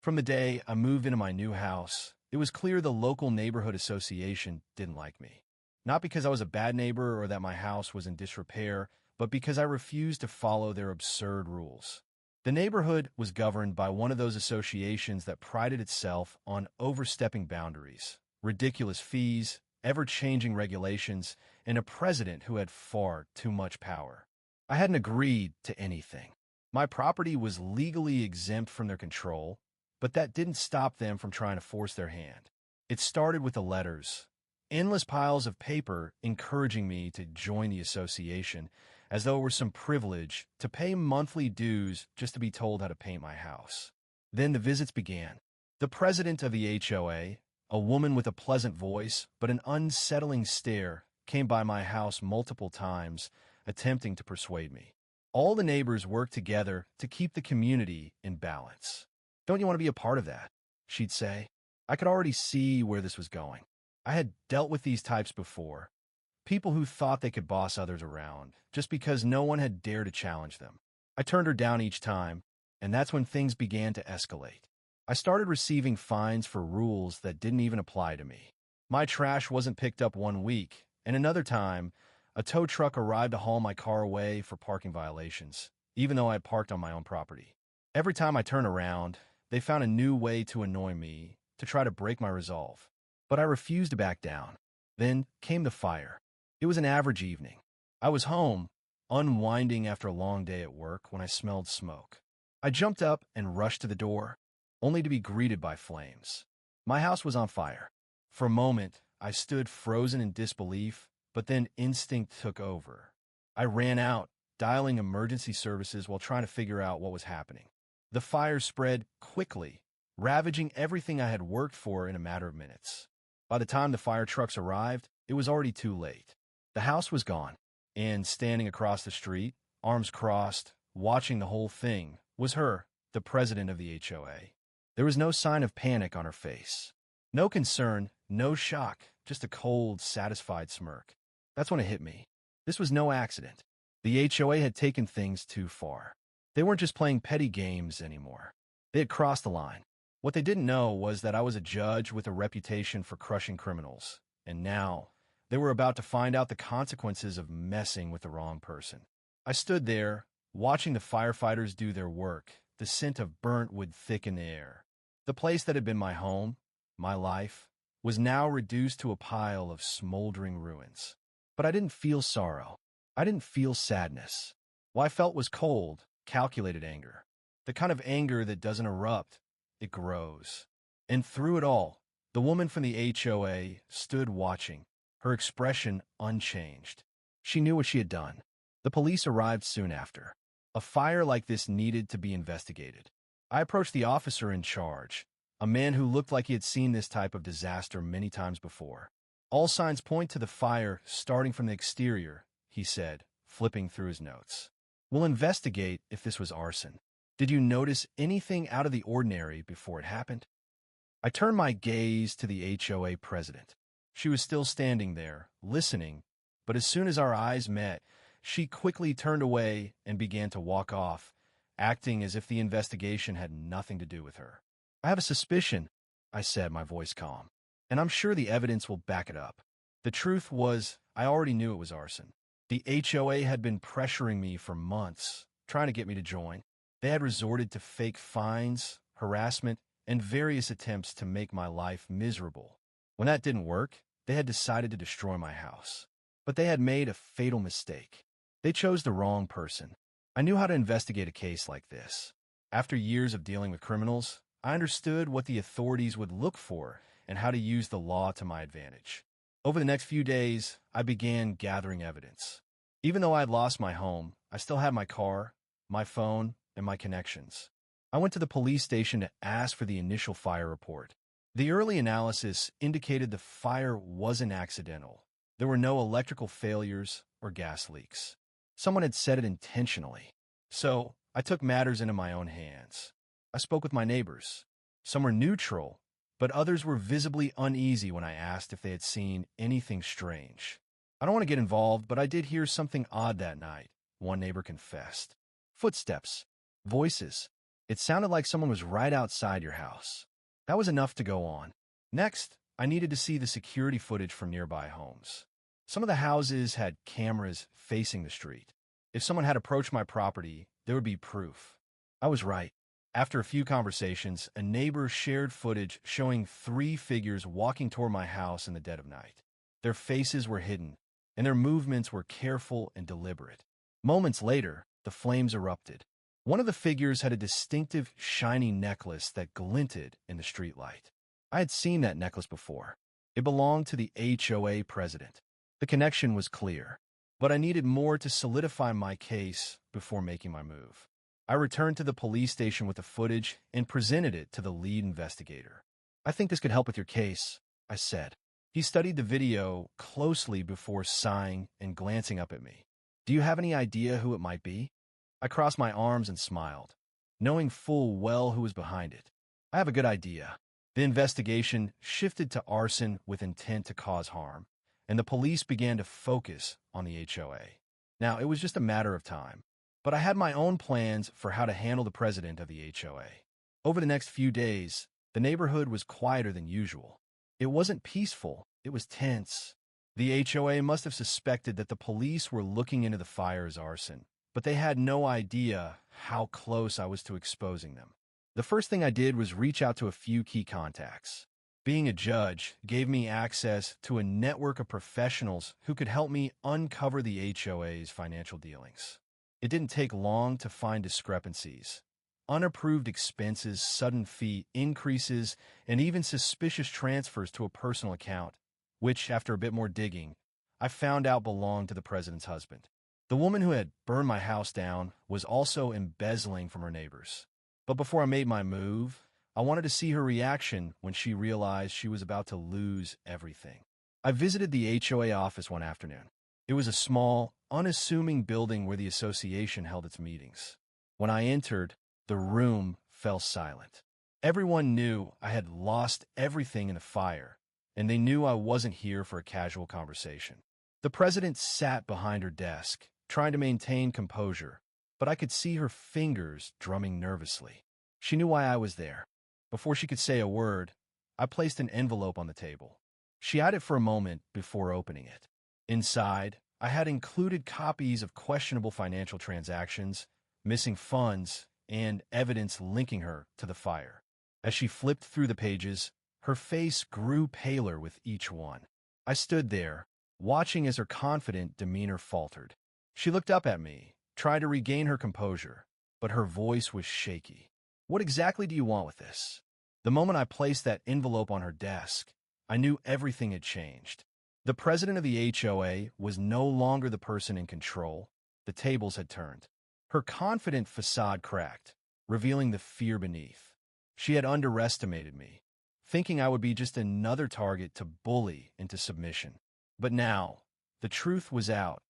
From the day I moved into my new house, it was clear the local neighborhood association didn't like me. Not because I was a bad neighbor or that my house was in disrepair, but because I refused to follow their absurd rules. The neighborhood was governed by one of those associations that prided itself on overstepping boundaries, ridiculous fees, ever-changing regulations, and a president who had far too much power. I hadn't agreed to anything. My property was legally exempt from their control, but that didn't stop them from trying to force their hand. It started with the letters, endless piles of paper encouraging me to join the association, as though it were some privilege to pay monthly dues just to be told how to paint my house. Then the visits began. The president of the HOA, a woman with a pleasant voice but an unsettling stare, came by my house multiple times, attempting to persuade me. All the neighbors worked together to keep the community in balance. "Don't you want to be a part of that?" she'd say. I could already see where this was going. I had dealt with these types before. People who thought they could boss others around just because no one had dared to challenge them. I turned her down each time, and that's when things began to escalate. I started receiving fines for rules that didn't even apply to me. My trash wasn't picked up one week, and another time, a tow truck arrived to haul my car away for parking violations, even though I had parked on my own property. Every time I turned around, they found a new way to annoy me, to try to break my resolve. But I refused to back down. Then came the fire. It was an average evening. I was home, unwinding after a long day at work when I smelled smoke. I jumped up and rushed to the door, only to be greeted by flames. My house was on fire. For a moment, I stood frozen in disbelief, but then instinct took over. I ran out, dialing emergency services while trying to figure out what was happening. The fire spread quickly, ravaging everything I had worked for in a matter of minutes. By the time the fire trucks arrived, it was already too late. The house was gone, and standing across the street, arms crossed, watching the whole thing, was her, the president of the HOA. There was no sign of panic on her face. No concern, no shock, just a cold, satisfied smirk. That's when it hit me. This was no accident. The HOA had taken things too far. They weren't just playing petty games anymore. They had crossed the line. What they didn't know was that I was a judge with a reputation for crushing criminals, and now they were about to find out the consequences of messing with the wrong person. I stood there, watching the firefighters do their work, the scent of burnt wood thick in the air. The place that had been my home, my life, was now reduced to a pile of smoldering ruins. But I didn't feel sorrow. I didn't feel sadness. What I felt was cold, calculated anger. The kind of anger that doesn't erupt, it grows. And through it all, the woman from the HOA stood watching, her expression unchanged. She knew what she had done. The police arrived soon after. A fire like this needed to be investigated. I approached the officer in charge, a man who looked like he had seen this type of disaster many times before. "All signs point to the fire starting from the exterior," he said, flipping through his notes. "We'll investigate if this was arson. Did you notice anything out of the ordinary before it happened?" I turned my gaze to the HOA president. She was still standing there, listening, but as soon as our eyes met, she quickly turned away and began to walk off, acting as if the investigation had nothing to do with her. "I have a suspicion," I said, my voice calm, "and I'm sure the evidence will back it up." The truth was, I already knew it was arson. The HOA had been pressuring me for months, trying to get me to join. They had resorted to fake fines, harassment, and various attempts to make my life miserable. When that didn't work, they had decided to destroy my house. But they had made a fatal mistake. They chose the wrong person. I knew how to investigate a case like this. After years of dealing with criminals, I understood what the authorities would look for and how to use the law to my advantage. Over the next few days, I began gathering evidence. Even though I had lost my home, I still had my car, my phone, and my connections. I went to the police station to ask for the initial fire report. The early analysis indicated the fire wasn't accidental. There were no electrical failures or gas leaks. Someone had set it intentionally. So I took matters into my own hands. I spoke with my neighbors. Some were neutral, but others were visibly uneasy when I asked if they had seen anything strange. "I don't want to get involved, but I did hear something odd that night," one neighbor confessed. "Footsteps. Voices. It sounded like someone was right outside your house. That was enough to go on. Next, I needed to see the security footage from nearby homes. Some of the houses had cameras facing the street. If someone had approached my property, there would be proof. I was right. After a few conversations, a neighbor shared footage showing 3 figures walking toward my house in the dead of night. Their faces were hidden, and their movements were careful and deliberate. Moments later, the flames erupted. One of the figures had a distinctive, shiny necklace that glinted in the streetlight. I had seen that necklace before. It belonged to the HOA president. The connection was clear, but I needed more to solidify my case before making my move. I returned to the police station with the footage and presented it to the lead investigator. "I think this could help with your case," I said. He studied the video closely before sighing and glancing up at me. "Do you have any idea who it might be?" I crossed my arms and smiled, knowing full well who was behind it. "I have a good idea." The investigation shifted to arson with intent to cause harm, and the police began to focus on the HOA. Now, it was just a matter of time, but I had my own plans for how to handle the president of the HOA. Over the next few days, the neighborhood was quieter than usual. It wasn't peaceful, it was tense. The HOA must have suspected that the police were looking into the fire as arson, but they had no idea how close I was to exposing them. The first thing I did was reach out to a few key contacts. Being a judge gave me access to a network of professionals who could help me uncover the HOA's financial dealings. It didn't take long to find discrepancies. Unapproved expenses, sudden fee increases, and even suspicious transfers to a personal account, which, after a bit more digging, I found out belonged to the president's husband. The woman who had burned my house down was also embezzling from her neighbors. But before I made my move, I wanted to see her reaction when she realized she was about to lose everything. I visited the HOA office one afternoon. It was a small, unassuming building where the association held its meetings. When I entered, the room fell silent. Everyone knew I had lost everything in the fire, and they knew I wasn't here for a casual conversation. The president sat behind her desk, trying to maintain composure, but I could see her fingers drumming nervously. She knew why I was there. Before she could say a word, I placed an envelope on the table. She eyed it for a moment before opening it. Inside, I had included copies of questionable financial transactions, missing funds, and evidence linking her to the fire. As she flipped through the pages, her face grew paler with each one. I stood there, watching as her confident demeanor faltered. She looked up at me, tried to regain her composure, but her voice was shaky. "What exactly do you want with this?" The moment I placed that envelope on her desk, I knew everything had changed. The president of the HOA was no longer the person in control. The tables had turned. Her confident facade cracked, revealing the fear beneath. She had underestimated me, thinking I would be just another target to bully into submission. But now, the truth was out,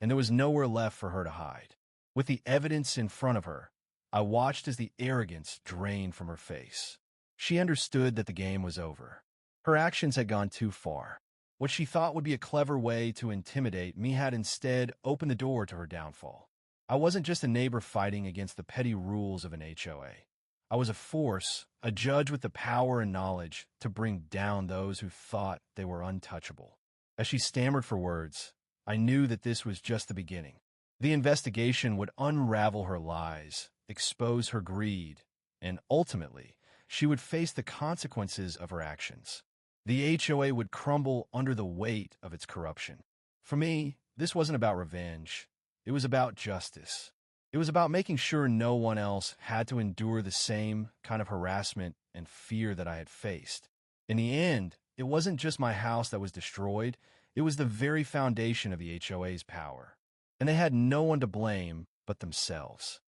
and there was nowhere left for her to hide. With the evidence in front of her, I watched as the arrogance drained from her face. She understood that the game was over. Her actions had gone too far. What she thought would be a clever way to intimidate me had instead opened the door to her downfall. I wasn't just a neighbor fighting against the petty rules of an HOA. I was a force, a judge with the power and knowledge to bring down those who thought they were untouchable. As she stammered for words, I knew that this was just the beginning. The investigation would unravel her lies, expose her greed, and ultimately, she would face the consequences of her actions. The HOA would crumble under the weight of its corruption. For me, this wasn't about revenge. It was about justice. It was about making sure no one else had to endure the same kind of harassment and fear that I had faced. In the end, it wasn't just my house that was destroyed, it was the very foundation of the HOA's power. And they had no one to blame but themselves.